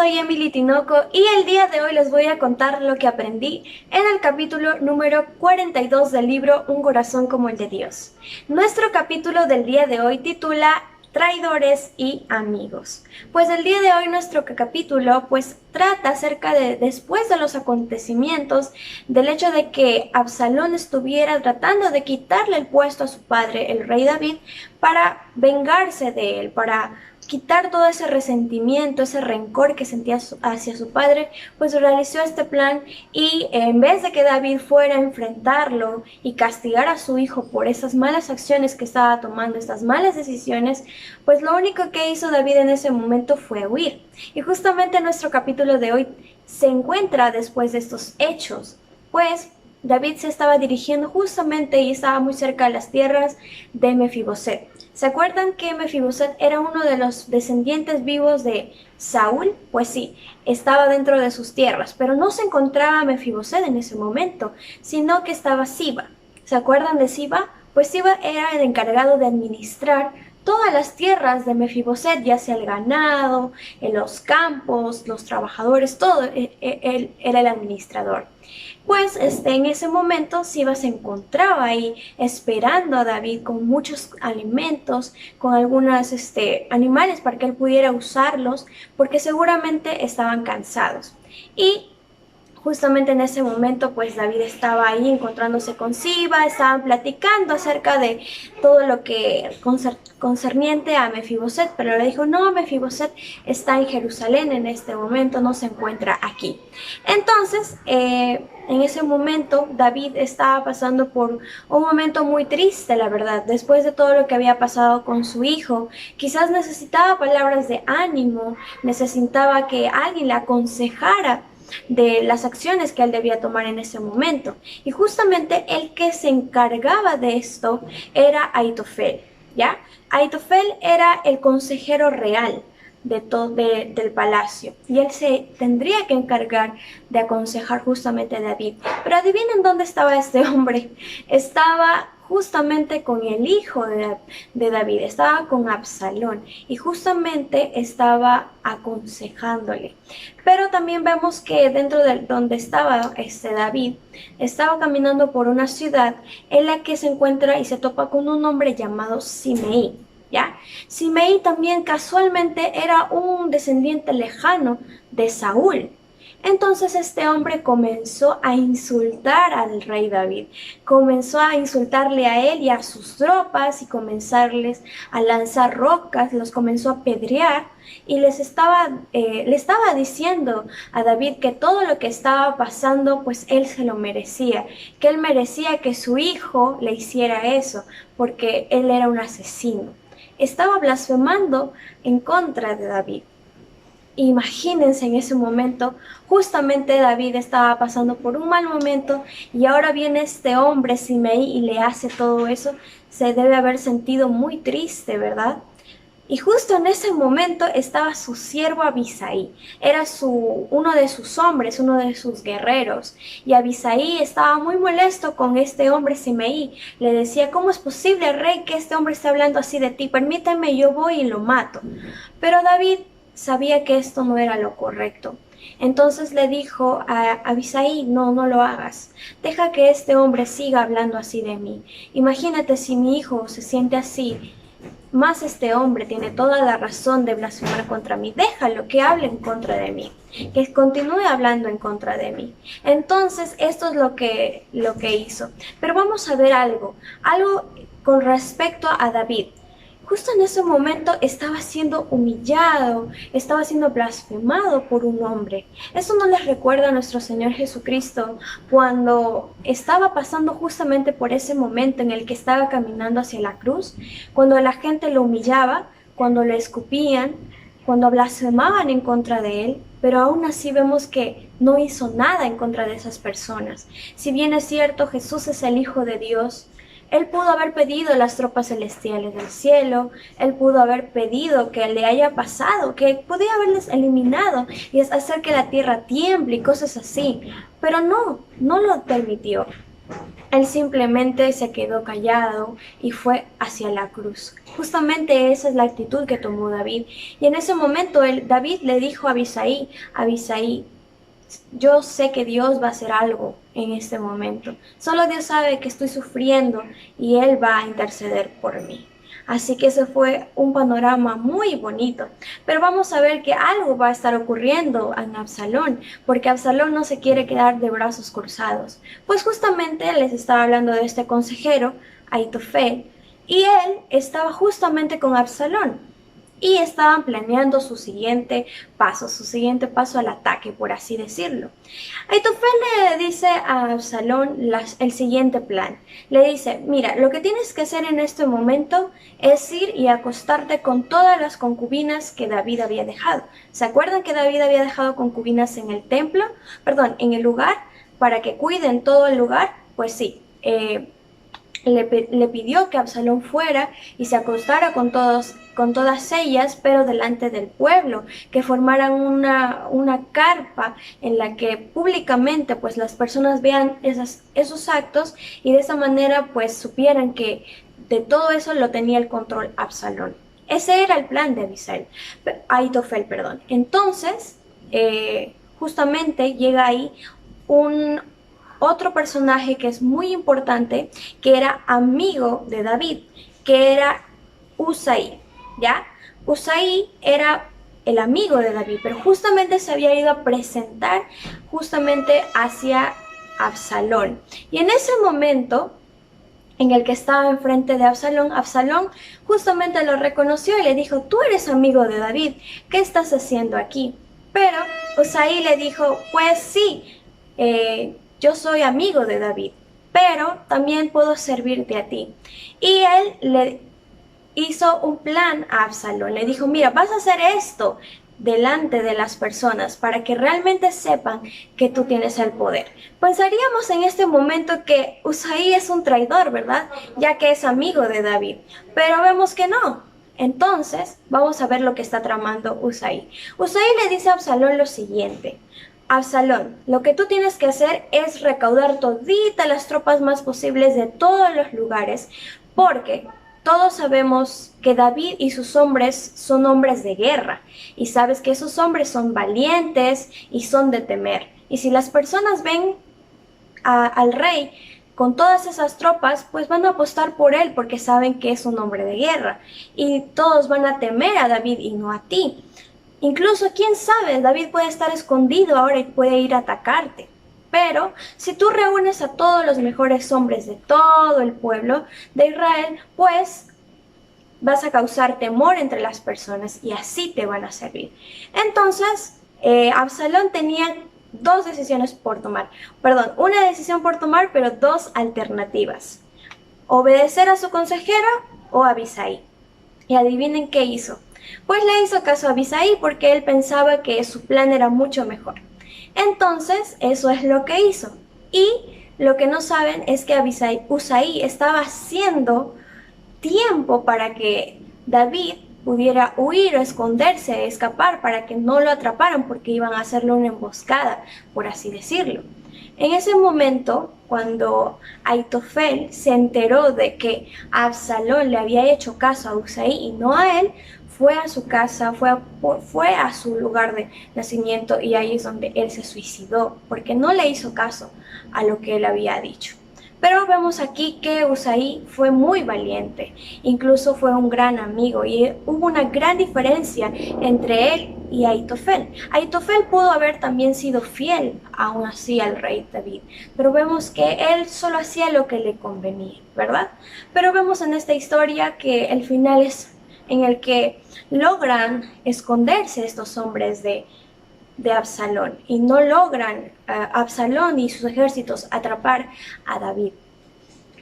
soy Emily Tinoco y el día de hoy les voy a contar lo que aprendí en el capítulo número 42 del libro Un corazón como el de Dios. Nuestro capítulo del día de hoy titula Traidores y amigos. Pues el día de hoy nuestro capítulo pues trata acerca de después de los acontecimientos del hecho de que Absalón estuviera tratando de quitarle el puesto a su padre, el rey David, para vengarse de él, para quitar todo ese resentimiento, ese rencor que sentía hacia su padre, pues realizó este plan y en vez de que David fuera a enfrentarlo y castigar a su hijo por esas malas acciones que estaba tomando, estas malas decisiones, pues lo único que hizo David en ese momento fue huir. Y justamente nuestro capítulo de hoy se encuentra después de estos hechos, pues David se estaba dirigiendo justamente y estaba muy cerca de las tierras de Mefiboset. ¿Se acuerdan que Mefiboset era uno de los descendientes vivos de Saúl? Pues sí, estaba dentro de sus tierras, pero no se encontraba Mefiboset en ese momento, sino que estaba Siba. ¿Se acuerdan de Siba? Pues Siba era el encargado de administrar todas las tierras de Mefiboset, ya sea el ganado, los campos, los trabajadores, todo, él era el administrador. Pues en ese momento Siba se encontraba ahí esperando a David con muchos alimentos, con algunos animales para que él pudiera usarlos, porque seguramente estaban cansados. Y justamente en ese momento, pues David estaba ahí encontrándose con Siba, estaban platicando acerca de todo lo que concerniente a Mefiboset, pero le dijo, no, Mefiboset está en Jerusalén en este momento, no se encuentra aquí. Entonces, en ese momento, David estaba pasando por un momento muy triste, la verdad, después de todo lo que había pasado con su hijo. Quizás necesitaba palabras de ánimo, necesitaba que alguien le aconsejara de las acciones que él debía tomar en ese momento. Y justamente el que se encargaba de esto era Ahitofel, ¿ya? Ahitofel era el consejero real del palacio y él se tendría que encargar de aconsejar justamente a David. Pero adivinen dónde estaba este hombre. Estaba justamente con el hijo de David, estaba con Absalón y justamente estaba aconsejándole. Pero también vemos que dentro de donde estaba David, estaba caminando por una ciudad en la que se encuentra y se topa con un hombre llamado Simei. ¿Ya? Simei también casualmente era un descendiente lejano de Saúl. Entonces este hombre comenzó a insultar al rey David, comenzó a insultarle a él y a sus tropas y comenzarles a lanzar rocas, los comenzó a apedrear y le estaba diciendo a David que todo lo que estaba pasando pues él se lo merecía, que él merecía que su hijo le hiciera eso porque él era un asesino. Estaba blasfemando en contra de David. Imagínense en ese momento, justamente David estaba pasando por un mal momento y ahora viene este hombre Simei y le hace todo eso. Se debe haber sentido muy triste, ¿verdad? Y justo en ese momento estaba su siervo Abisai, era uno de sus hombres, uno de sus guerreros. Y Abisai estaba muy molesto con este hombre Simei. Le decía, ¿cómo es posible, rey, que este hombre esté hablando así de ti? Permíteme, yo voy y lo mato. Pero David sabía que esto no era lo correcto. Entonces le dijo a Abisai, no lo hagas. Deja que este hombre siga hablando así de mí. Imagínate si mi hijo se siente así. Más este hombre tiene toda la razón de blasfemar contra mí. Déjalo que hable en contra de mí, que continúe hablando en contra de mí. Entonces, esto es lo que hizo. Pero vamos a ver algo con respecto a David. Justo en ese momento estaba siendo humillado, estaba siendo blasfemado por un hombre. ¿Eso no les recuerda a nuestro Señor Jesucristo cuando estaba pasando justamente por ese momento en el que estaba caminando hacia la cruz? Cuando la gente lo humillaba, cuando le escupían, cuando blasfemaban en contra de él, pero aún así vemos que no hizo nada en contra de esas personas. Si bien es cierto, Jesús es el Hijo de Dios, él pudo haber pedido las tropas celestiales del cielo, él pudo haber pedido que le haya pasado, que podía haberles eliminado y hacer que la tierra tiemble y cosas así, pero no lo permitió. Él simplemente se quedó callado y fue hacia la cruz. Justamente esa es la actitud que tomó David. Y en ese momento David le dijo a Abisai, yo sé que Dios va a hacer algo en este momento. Solo Dios sabe que estoy sufriendo y Él va a interceder por mí. Así que ese fue un panorama muy bonito. Pero vamos a ver que algo va a estar ocurriendo en Absalón, porque Absalón no se quiere quedar de brazos cruzados. Pues justamente les estaba hablando de este consejero, Aitofel, y él estaba justamente con Absalón y estaban planeando su siguiente paso al ataque, por así decirlo. Aitofel le dice a Absalón el siguiente plan. Le dice, mira, lo que tienes que hacer en este momento es ir y acostarte con todas las concubinas que David había dejado. ¿Se acuerdan que David había dejado concubinas en el templo? Perdón, en el lugar, para que cuiden todo el lugar. Pues sí, le pidió que Absalón fuera y se acostara con todas ellas, pero delante del pueblo, que formaran una carpa en la que públicamente pues las personas vean esos actos y de esa manera pues supieran que de todo eso lo tenía el control Absalón. Ese era el plan de Aitofel, perdón. Entonces, justamente llega ahí otro personaje que es muy importante, que era amigo de David, que era Usai, ¿ya? Usai era el amigo de David, pero justamente se había ido a presentar justamente hacia Absalón. Y en ese momento en el que estaba enfrente de Absalón, Absalón justamente lo reconoció y le dijo, tú eres amigo de David, ¿qué estás haciendo aquí? Pero Usai le dijo, pues sí, yo soy amigo de David, pero también puedo servirte a ti. Y él le hizo un plan a Absalón, le dijo, mira, vas a hacer esto delante de las personas para que realmente sepan que tú tienes el poder. Pensaríamos en este momento que Usai es un traidor, ¿verdad? Ya que es amigo de David, pero vemos que no. Entonces, vamos a ver lo que está tramando Usai. Usai le dice a Absalón lo siguiente, Absalón, lo que tú tienes que hacer es recaudar todita las tropas más posibles de todos los lugares, porque todos sabemos que David y sus hombres son hombres de guerra, y sabes que esos hombres son valientes y son de temer. Y si las personas ven al rey con todas esas tropas, pues van a apostar por él porque saben que es un hombre de guerra, y todos van a temer a David y no a ti. Incluso, quién sabe, David puede estar escondido ahora y puede ir a atacarte. Pero si tú reúnes a todos los mejores hombres de todo el pueblo de Israel, pues vas a causar temor entre las personas y así te van a servir. Entonces, Absalón tenía dos decisiones por tomar. Perdón, una decisión por tomar, pero dos alternativas. Obedecer a su consejero o a Abisai. Y adivinen qué hizo. Pues le hizo caso a Abisai porque él pensaba que su plan era mucho mejor. Entonces, eso es lo que hizo. Y lo que no saben es que Usai estaba haciendo tiempo para que David pudiera huir o esconderse, escapar, para que no lo atraparan porque iban a hacerle una emboscada, por así decirlo. En ese momento, cuando Aitofel se enteró de que Absalón le había hecho caso a Usai y no a él, fue a su casa, fue a su lugar de nacimiento y ahí es donde él se suicidó, porque no le hizo caso a lo que él había dicho. Pero vemos aquí que Usai fue muy valiente, incluso fue un gran amigo y hubo una gran diferencia entre él y Aitofel. Aitofel pudo haber también sido fiel aún así al rey David, pero vemos que él solo hacía lo que le convenía, ¿verdad? Pero vemos en esta historia que el final es en el que logran esconderse estos hombres de Absalón y no logran Absalón y sus ejércitos atrapar a David.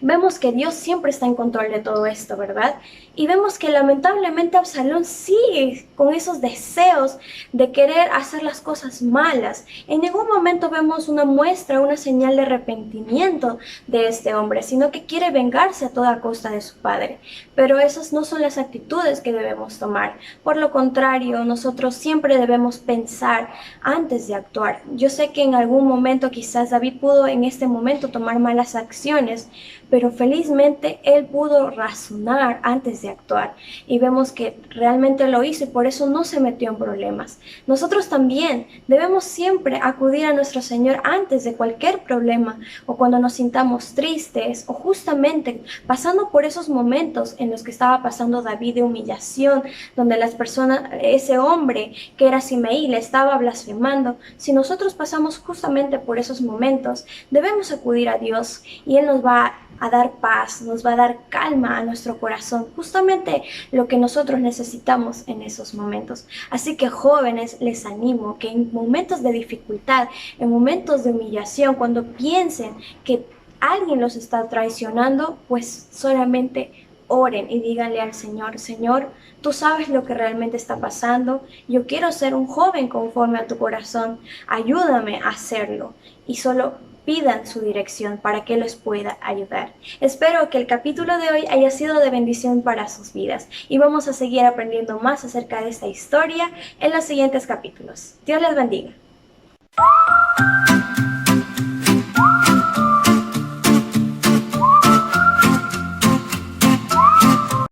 vemos que Dios siempre está en control de todo esto, ¿verdad? Y vemos que lamentablemente Absalón sigue con esos deseos de querer hacer las cosas malas. En ningún momento vemos una muestra, una señal de arrepentimiento de este hombre, sino que quiere vengarse a toda costa de su padre. Pero esas no son las actitudes que debemos tomar. Por lo contrario, nosotros siempre debemos pensar antes de actuar. Yo sé que en algún momento quizás David pudo en este momento tomar malas acciones, pero felizmente él pudo razonar antes de actuar y vemos que realmente lo hizo y por eso no se metió en problemas. Nosotros también debemos siempre acudir a nuestro Señor antes de cualquier problema o cuando nos sintamos tristes o justamente pasando por esos momentos en los que estaba pasando David de humillación, donde las personas, ese hombre que era Simei le estaba blasfemando. Si nosotros pasamos justamente por esos momentos, debemos acudir a Dios y Él nos va a dar paz, nos va a dar calma a nuestro corazón, justamente lo que nosotros necesitamos en esos momentos. Así que jóvenes, les animo que en momentos de dificultad, en momentos de humillación, cuando piensen que alguien los está traicionando, pues solamente oren y díganle al Señor, Señor, tú sabes lo que realmente está pasando, yo quiero ser un joven conforme a tu corazón, ayúdame a hacerlo. Y solo pidan su dirección para que los pueda ayudar. Espero que el capítulo de hoy haya sido de bendición para sus vidas y vamos a seguir aprendiendo más acerca de esta historia en los siguientes capítulos. Dios les bendiga.